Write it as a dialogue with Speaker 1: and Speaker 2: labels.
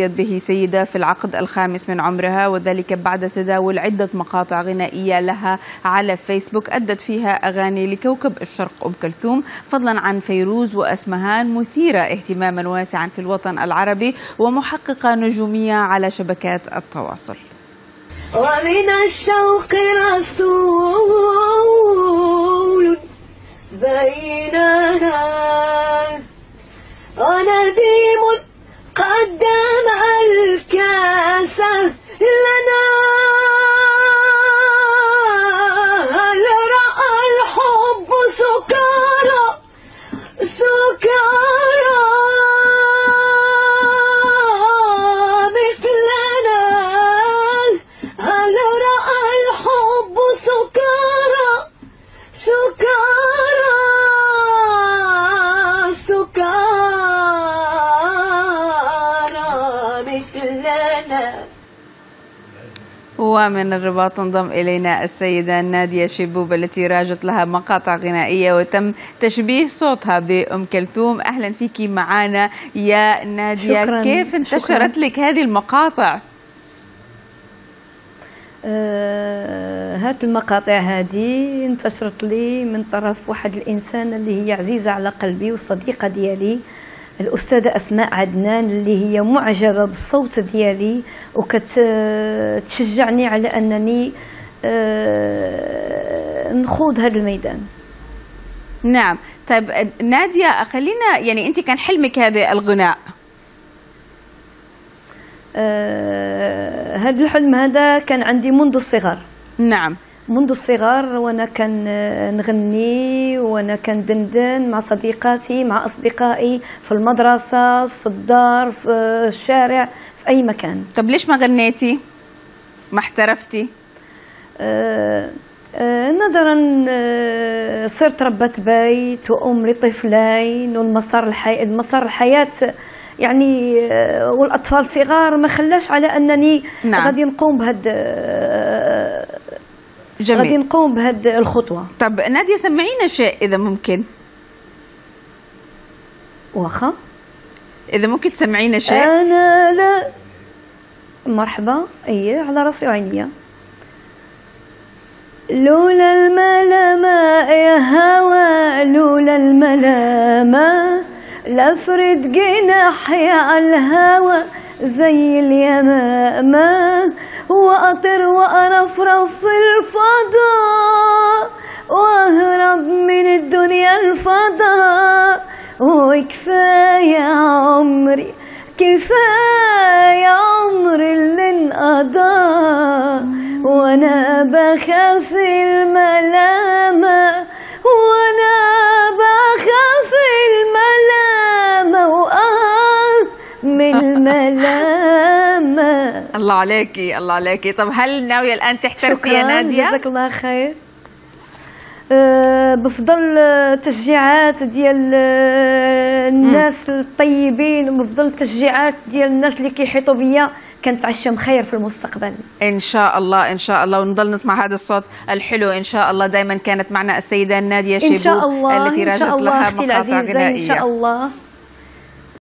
Speaker 1: به سيدة في العقد الخامس من عمرها، وذلك بعد تداول عدة مقاطع غنائية لها على فيسبوك أدت فيها أغاني لكوكب الشرق أم كلثوم، فضلا عن فيروز وأسمهان، مثيرة اهتماما واسعا في الوطن العربي ومحققة نجومية على شبكات التواصل.
Speaker 2: ومن الشوق رسول بيننا ونديم قدم الكاس لنا، هل رأى الحب سكارى سكارى مثلنا، هل رأى الحب سكارى سكارى
Speaker 1: ومن الرباط تنضم إلينا السيدة نادية شيبوب التي راجت لها مقاطع غنائية وتم تشبيه صوتها بأم كلثوم. أهلا فيك معنا يا نادية.
Speaker 3: شكرا.
Speaker 1: كيف انتشرت لك هذه المقاطع؟
Speaker 3: هذه المقاطع هذه انتشرت لي من طرف واحد الإنسان اللي هي عزيزة على قلبي وصديقة ديالي، الأستاذة أسماء عدنان، اللي هي معجبة بالصوت ديالي وكتشجعني على أنني نخوض هذا الميدان.
Speaker 1: نعم. طيب نادية، خلينا يعني أنت كان حلمك هذا الغناء؟
Speaker 3: هذا الحلم هذا كان عندي منذ الصغر.
Speaker 1: نعم.
Speaker 3: منذ الصغر وأنا كان نغني وأنا كان دندن مع صديقاتي مع أصدقائي في المدرسة في الدار في الشارع في أي مكان.
Speaker 1: طب ليش ما غنيتي؟ ما احترفتي؟
Speaker 3: نظرا صرت ربة بيت وأم لطفلين والمسار الحياة يعني والأطفال صغار ما خلاش على أنني غادي نقوم غادي نقوم بهذه الخطوة.
Speaker 1: طب نادية سمعينا شيء إذا ممكن.
Speaker 3: واخا
Speaker 1: إذا ممكن تسمعينا شيء.
Speaker 3: أنا لا مرحبا. أيه على راسي وعينيا. لولا الملامة يا هوى لولا الملامة لافرد جناحي على الهوى زي اليمامة وأطير وأرفرف في الفضاء وأهرب من الدنيا الفضاء، وكفاية عمري كفاية عمري اللي انقضى وأنا بخاف الملامة وأنا بخاف الملامة من الملامة.
Speaker 1: الله عليكي الله عليكي. طب هل ناوية الآن تحترفي يا نادية؟
Speaker 3: جزاك الله خير. بفضل تشجيعات ديال الناس الطيبين وبفضل تشجيعات ديال الناس اللي كيحيطوا بيا كنتعشم خير في المستقبل ان
Speaker 1: شاء الله. ان شاء الله ونضل نسمع هذا الصوت الحلو ان شاء الله. دايما كانت معنا السيدة نادية شيبوب التي راجت لها مقاطع غنائية.
Speaker 3: ان شاء الله.